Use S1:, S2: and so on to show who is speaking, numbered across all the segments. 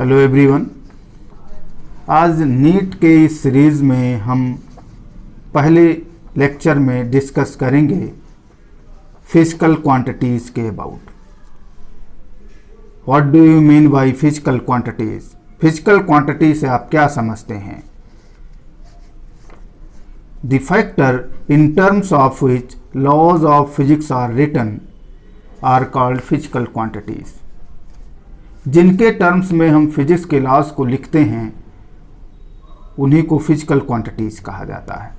S1: Hello everyone. आज NEET के इस सीरीज़ में हम पहले लेक्चर में डिस्कस करेंगे फिजिकल क्वांटिटीज़ के about. What do you mean by physical quantities? Physical quantity से आप क्या समझते हैं? The factor in terms of which laws of physics are written are called physical quantities. जिनके टर्म्स में हम फिजिक्स के लॉज को लिखते हैं उन्हीं को फिजिकल क्वांटिटीज कहा जाता है।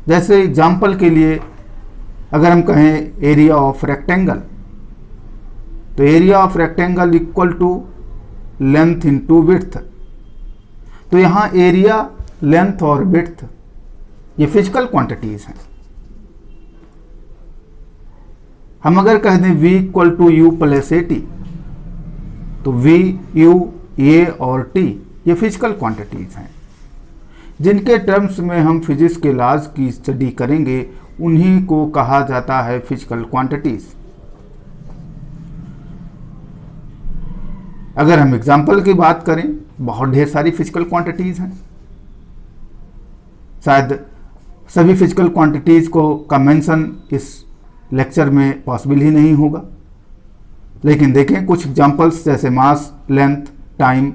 S1: जैसे एग्जाम्पल के लिए अगर हम कहें एरिया ऑफ रेक्टेंगल, तो area of rectangle equal to length into width. तो यहाँ एरिया, लेंथ और विड्थ ये फिजिकल क्वांटिटीज हैं। हम अगर कह दें v equal to U plus A T, तो v, u, a और t ये फिजिकल क्वांटिटीज हैं। जिनके टर्म्स में हम फिजिक्स के लॉज की स्टडी करेंगे उन्हीं को कहा जाता है फिजिकल क्वांटिटीज। अगर हम एग्जाम्पल की बात करें, बहुत ढेर सारी फिजिकल क्वांटिटीज हैं। शायद सभी फिजिकल क्वांटिटीज का मेंशन इस लेक्चर में पॉसिबल ही नहीं होगा, लेकिन देखें कुछ एग्जांपल्स जैसे mass, length, time,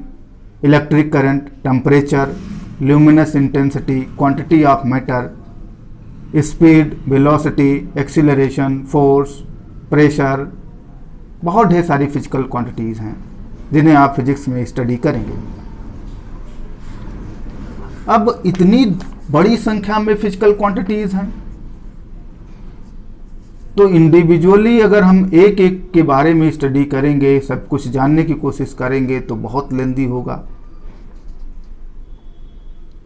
S1: electric current, temperature, luminous intensity, quantity of matter, speed, velocity, acceleration, force, pressure. बहुत ढेर सारी फिजिकल क्वांटिटीज हैं जिन्हें आप फिजिक्स में स्टडी करेंगे। अब इतनी बड़ी संख्या में फिजिकल क्वांटिटीज हैं तो इंडिविजुअली अगर हम एक एक के बारे में स्टडी करेंगे, सब कुछ जानने की कोशिश करेंगे तो बहुत लेंदी होगा।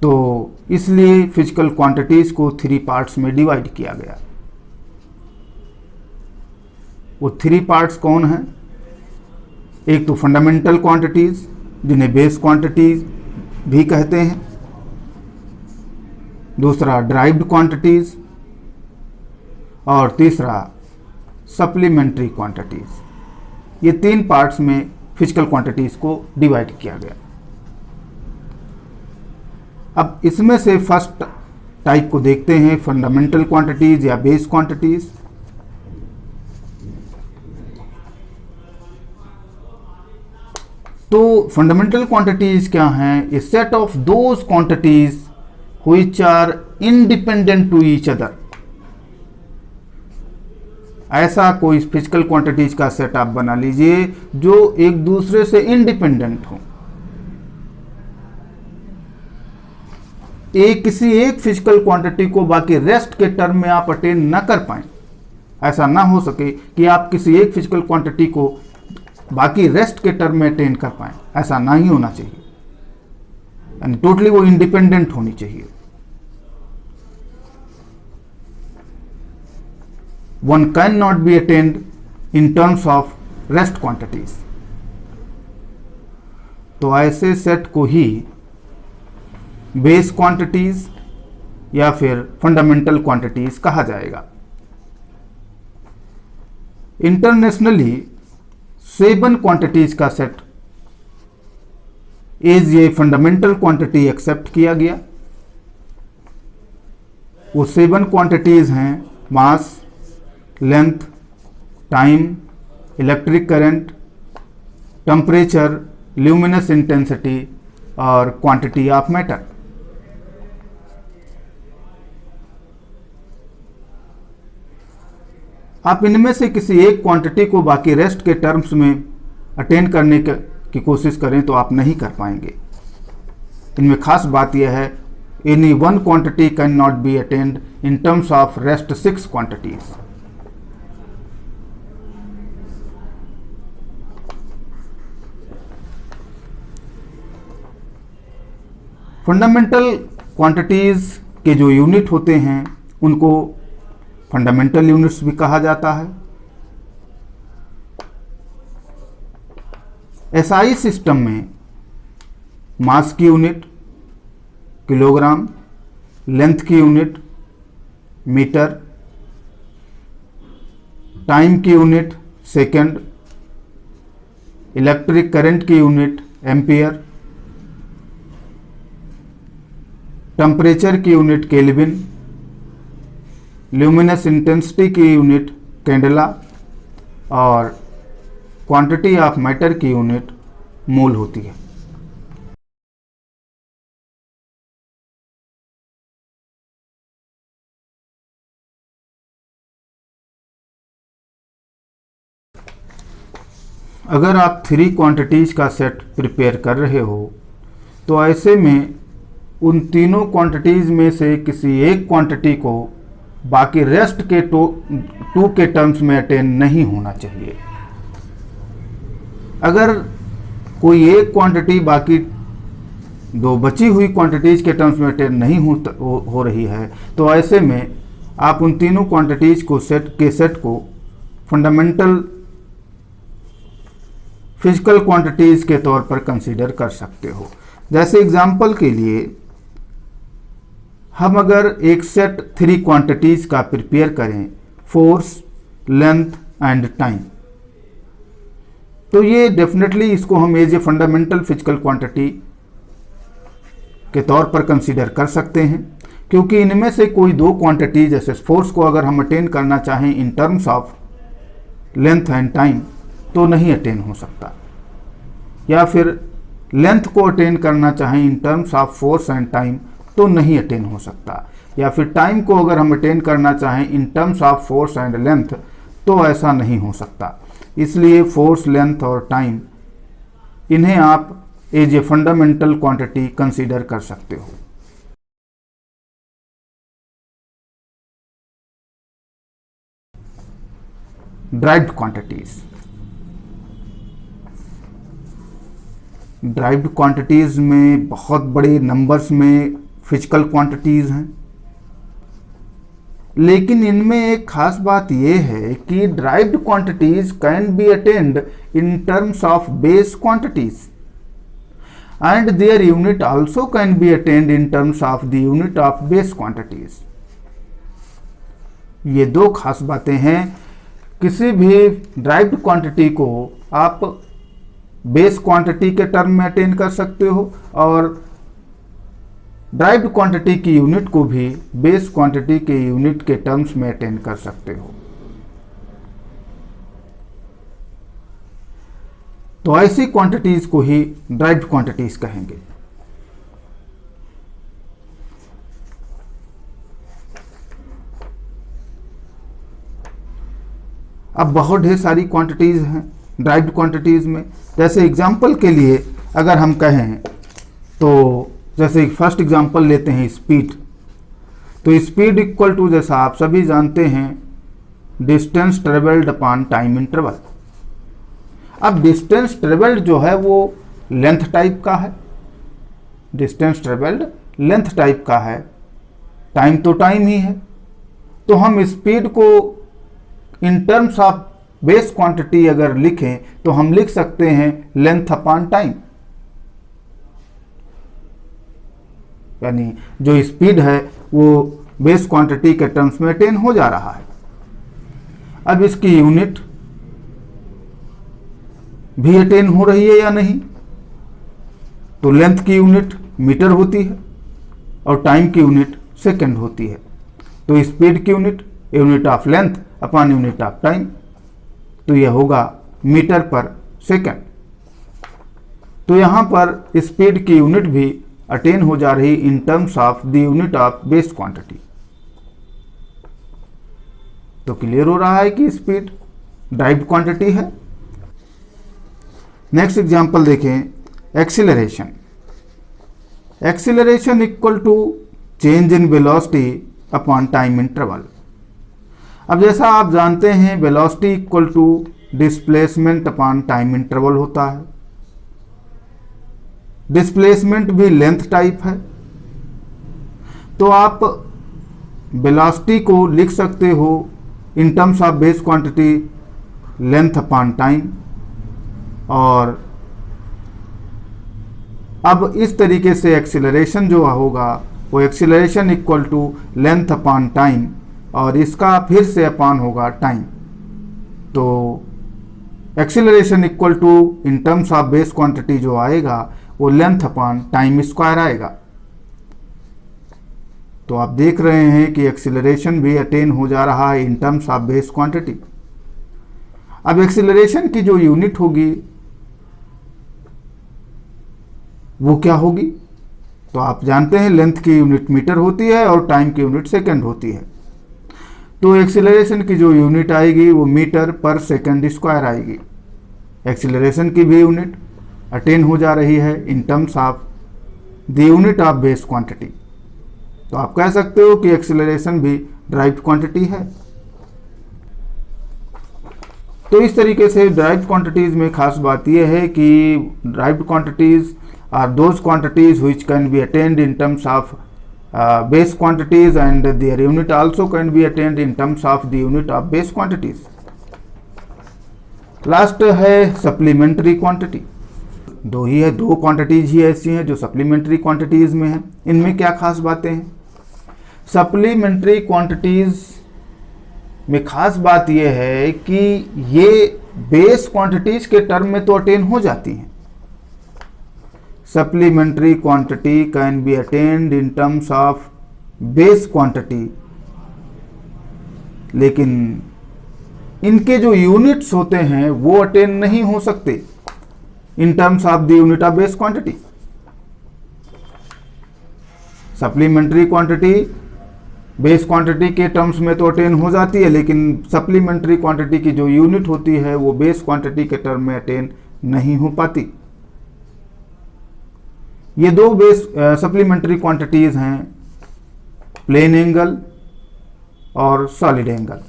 S1: तो इसलिए फिजिकल क्वांटिटीज को 3 पार्ट्स में डिवाइड किया गया। वो 3 पार्ट्स कौन हैं? एक तो फंडामेंटल क्वांटिटीज जिन्हें बेस क्वांटिटीज भी कहते हैं, दूसरा ड्राइव्ड क्वांटिटीज और तीसरा सप्लीमेंट्री क्वांटिटीज। ये 3 पार्ट्स में फिजिकल क्वांटिटीज को डिवाइड किया गया। अब इसमें से फर्स्ट टाइप को देखते हैं, फंडामेंटल क्वांटिटीज या बेस क्वांटिटीज। तो फंडामेंटल क्वांटिटीज क्या हैं? A set of those quantities which are independent to each other. ऐसा कोई फिजिकल क्वांटिटीज का सेट आप बना लीजिए जो एक दूसरे से इंडिपेंडेंट हो। किसी एक फिजिकल क्वांटिटी को बाकी रेस्ट के टर्म में आप अटेन न कर पाए। ऐसा ना हो सके कि आप किसी एक फिजिकल क्वांटिटी को बाकी रेस्ट के टर्म में अटेन कर पाए। ऐसा ना ही होना चाहिए, यानी टोटली वो इंडिपेंडेंट होनी चाहिए। One cannot be attained in terms of rest quantities। तो ऐसे सेट को ही बेस क्वांटिटीज या फिर फंडामेंटल क्वांटिटीज कहा जाएगा। इंटरनेशनली 7 क्वांटिटीज का set as a fundamental quantity accept किया गया। वो 7 क्वांटिटीज हैं mass, length, time, electric current, temperature, luminous intensity और क्वांटिटी ऑफ मैटर। आप इनमें से किसी एक क्वांटिटी को बाकी रेस्ट के टर्म्स में अटेन करने की कोशिश करें तो आप नहीं कर पाएंगे। इनमें खास बात यह है, any one quantity can not be attained in terms of rest 6 quantities. Fundamental quantities के जो यूनिट होते हैं उनको फंडामेंटल यूनिट्स भी कहा जाता है। एसआई सिस्टम में मास की यूनिट किलोग्राम, लेंथ की यूनिट मीटर, टाइम की यूनिट सेकंड, इलेक्ट्रिक करंट की यूनिट एम्पियर, टेम्परेचर की यूनिट केल्विन, ल्यूमिनस इंटेंसिटी की यूनिट कैंडेला और क्वांटिटी ऑफ मैटर की यूनिट मोल होती है। अगर आप 3 क्वांटिटीज का सेट प्रिपेयर कर रहे हो तो ऐसे में उन तीनों क्वांटिटीज में से किसी एक क्वांटिटी को बाकी रेस्ट के 2 के टर्म्स में अटेन नहीं होना चाहिए। अगर कोई एक क्वांटिटी बाकी 2 बची हुई क्वांटिटीज के टर्म्स में अटेन नहीं हो रही है तो ऐसे में आप उन तीनों क्वांटिटीज को सेट को फंडामेंटल फिजिकल क्वांटिटीज के तौर पर कंसीडर कर सकते हो। जैसे एग्जांपल के लिए हम अगर एक सेट 3 क्वांटिटीज का प्रिपेयर करें, फोर्स, लेंथ एंड टाइम, तो ये डेफिनेटली इसको हम as a fundamental physical quantity के तौर पर कंसीडर कर सकते हैं, क्योंकि इनमें से कोई 2 क्वांटिटी जैसे फोर्स को अगर हम अटेन करना चाहें इन terms of length and time तो नहीं अटेन हो सकता, या फिर लेंथ को अटेन करना चाहें इन terms of force and time तो नहीं अटेन हो सकता, या फिर टाइम को अगर हम अटेन करना चाहें इन terms of force and length तो ऐसा नहीं हो सकता। इसलिए फोर्स, लेंथ और टाइम इन्हें आप as a fundamental quantity consider कर सकते हो। ड्राइव्ड क्वांटिटीज, ड्राइव्ड क्वांटिटीज में बहुत बड़े नंबर्स में फिजिकल क्वांटिटीज हैं, लेकिन इनमें एक खास बात यह है कि derived quantities can be attained in terms of base quantities and their unit also can be attained in terms of the unit of base quantities. ये 2 खास बातें हैं। किसी भी ड्राइव्ड क्वांटिटी को आप बेस क्वांटिटी के टर्म में अटेन कर सकते हो और ड्राइव्ड क्वांटिटी की यूनिट को भी बेस क्वांटिटी के यूनिट के टर्म्स में अटेन कर सकते हो। तो ऐसी क्वांटिटीज को ही ड्राइव्ड क्वांटिटीज कहेंगे। अब बहुत ढेर सारी क्वांटिटीज हैं ड्राइव्ड क्वांटिटीज में। जैसे एग्जांपल के लिए अगर हम कहें तो जैसे फर्स्ट एग्जांपल लेते हैं स्पीड, तो स्पीड इक्वल टू, जैसा आप सभी जानते हैं, distance travelled upon time interval. अब डिस्टेंस ट्रेवल्ड जो है वो लेंथ टाइप का है, डिस्टेंस ट्रेवल्ड लेंथ टाइप का है, टाइम तो टाइम ही है। तो हम स्पीड को इन टर्म्स ऑफ बेस क्वांटिटी अगर लिखें तो हम लिख सकते हैं लेंथ अपॉन टाइम, यानी जो स्पीड है वो बेस क्वांटिटी के टर्म्स में अटेन हो जा रहा है। अब इसकी यूनिट भी अटेन हो रही है या नहीं, तो लेंथ की यूनिट मीटर होती है और टाइम की यूनिट सेकंड होती है। तो स्पीड की unit of length upon unit of time, तो यह होगा मीटर पर सेकंड। तो यहां पर स्पीड की यूनिट भी अटेन हो जा रही in terms of the unit of base quantity. तो क्लियर हो रहा है कि स्पीड ड्राइव्ड क्वांटिटी है। नेक्स्ट एग्जांपल देखें, acceleration. Acceleration equal to change in velocity upon time interval. अब जैसा आप जानते हैं velocity equal to displacement upon time interval होता है। डिस्प्लेसमेंट भी लेंथ टाइप है, तो आप वेलोसिटी को लिख सकते हो in terms of base quantity length upon time. और अब इस तरीके से एक्सीलरेशन जो होगा वो acceleration equal to length upon time, और इसका फिर से अपॉन होगा टाइम। तो acceleration equal to in terms of base quantity जो आएगा वो लेंथ अपॉन टाइम स्क्वायर आएगा। तो आप देख रहे हैं कि एक्सीलरेशन भी अटेन हो जा रहा है इन टर्म्स ऑफ बेस क्वांटिटी। अब एक्सीलरेशन की जो यूनिट होगी वो क्या होगी? तो आप जानते हैं लेंथ की यूनिट मीटर होती है और टाइम की यूनिट सेकंड होती है। तो एक्सीलरेशन की जो यूनिट आएगी वो मीटर पर सेकंड स्क्वायर आएगी। एक्सीलरेशन की भी यूनिट अटेन हो जा रही है इन terms of the unit of base quantity. तो आप कह सकते हो कि एक्सीलरेशन भी ड्राइव्ड क्वांटिटी है। तो इस तरीके से ड्राइव्ड क्वांटिटीज में खास बात यह है कि derived quantities are those quantities which can be attained in terms of base quantities and their unit also can be attained in terms of the unit of base quantities. Last है supplementary quantity. दो quantities ही ऐसी हैं जो supplementary quantities में हैं। इनमें क्या खास बातें हैं? सप्लीमेंट्री क्वांटिटीज में खास बात यह है कि ये बेस क्वांटिटीज के टर्म में तो अटेन हो जाती हैं। Supplementary quantity can be attained in terms of base quantity, लेकिन इनके जो यूनिट्स होते हैं वो अटेन नहीं हो सकते इन terms of the unit of base quantity. Supplementary quantity base quantity के टर्म्स में तो अटेन हो जाती है, लेकिन सप्लीमेंट्री क्वांटिटी की जो यूनिट होती है वो बेस क्वांटिटी के टर्म में अटेन नहीं हो पाती। ये दो बेस सप्लीमेंट्री क्वांटिटीज हैं, प्लेन एंगल और सॉलिड एंगल।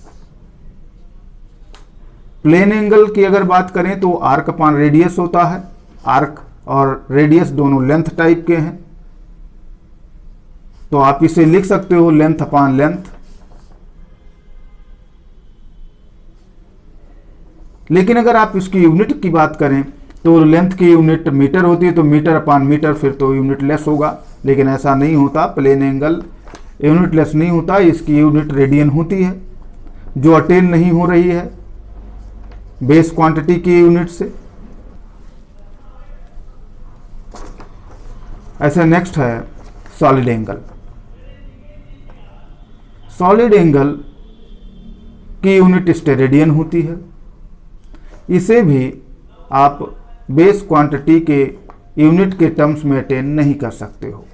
S1: प्लेन एंगल की अगर बात करें तो आर्क अपॉन रेडियस होता है। आर्क और रेडियस दोनों लेंथ टाइप के हैं, तो आप इसे लिख सकते हो लेंथ अपॉन लेंथ। लेकिन अगर आप इसकी यूनिट की बात करें तो लेंथ की यूनिट मीटर होती है, तो मीटर अपॉन मीटर फिर तो यूनिट लेस होगा, लेकिन ऐसा नहीं होता। प्लेन एंगल यूनिट लेस नहीं होता, इसकी यूनिट रेडियन होती है जो अटेन नहीं हो रही है बेस क्वांटिटी की यूनिट से। ऐसे नेक्स्ट है सॉलिड एंगल। सॉलिड एंगल की यूनिट स्टेरेडियन होती है। इसे भी आप बेस क्वांटिटी के यूनिट के टर्म्स में अटेन नहीं कर सकते हो।